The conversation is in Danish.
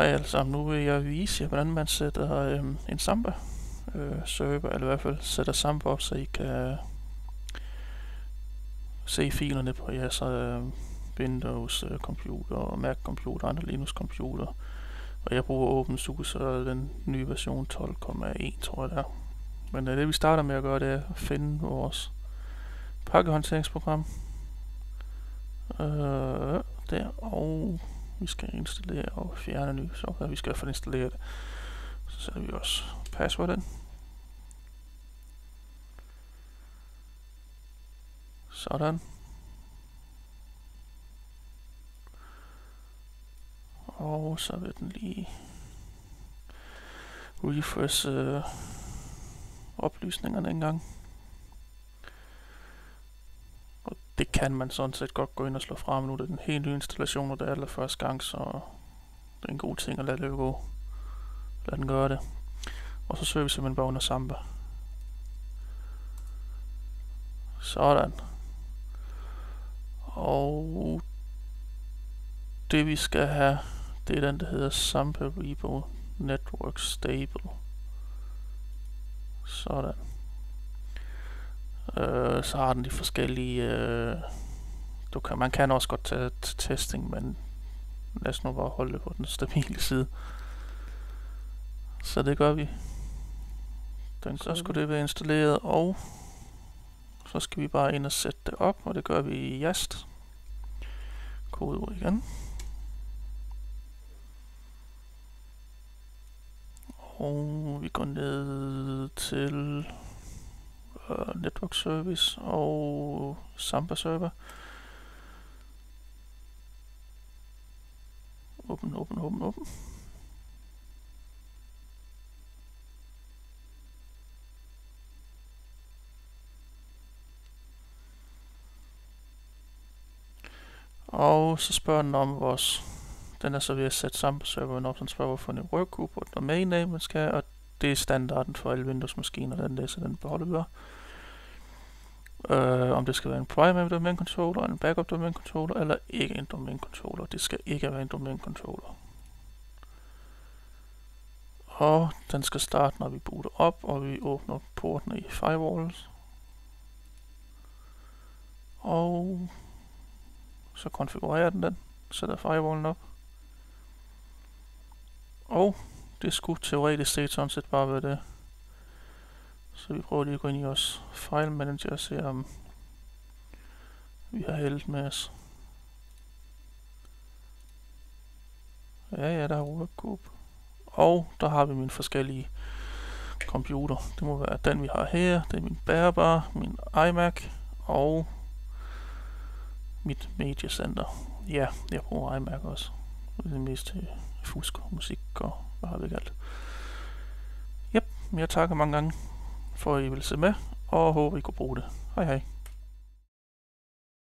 Hej alle sammen, nu vil jeg vise jer, hvordan man sætter en Samba server, eller i hvert fald sætter Samba op, så I kan se filerne på jeres Windows computer, Mac computer, andre Linux computer. Og jeg bruger OpenSUSE, og den nye version 12,1 tror jeg det er. Men det vi starter med at gøre, det er at finde vores pakkehåndteringsprogram. Der, og vi skal installere og fjerne ny software. Vi skal i hvert fald installere det. Så sætter vi også password ind. Sådan. Og så vil den lige refresh oplysningerne en gang. Og det kan man sådan set godt gå ind og slå fra, men nu er det en helt ny installation, og det er allerførste gang, så det er en god ting at lade det gå. Lad den gøre det. Og så søger vi simpelthen bare under Samba. Sådan. Og det vi skal have, det er den der hedder Samba Repo Network Stable. Sådan. Så har den de forskellige man kan også godt tage testing, men lad os nu bare holde det på den stabile side. Så det gør vi. Så skulle det være installeret, og så skal vi bare ind og sætte det op, og det gør vi i Yast. Kodeord igen. Og vi går ned til Network Service og Samba Server. Åbn. Og så spørger den om den er så ved at sætte Samba serveren op, den spørger hvorfor en workgroup og domain name man skal, og det er standarden for alle Windows maskiner, den beholder vi. Om det skal være en primary domain controller, en backup domain controller, eller ikke en domain controller. Det skal ikke være en domain controller. Og den skal starte, når vi booter op, og vi åbner portene i firewalls. Og så konfigurerer den, sætter firewallen op. Og det skulle teoretisk set sådan set bare være det. Så vi prøver lige at gå ind i vores file manager og se om vi har heldet med os. Ja, der er workgroup. Og der har vi mine forskellige computer. Det må være den vi har her. Det er min bærbare, min iMac og mit mediecenter. Ja, jeg bruger iMac også. Det er mest til fusk og musik og hvad har vi ikke alt. Yep, jeg takker mange gange for at I vil se med, og håber I kunne bruge det. Hej hej.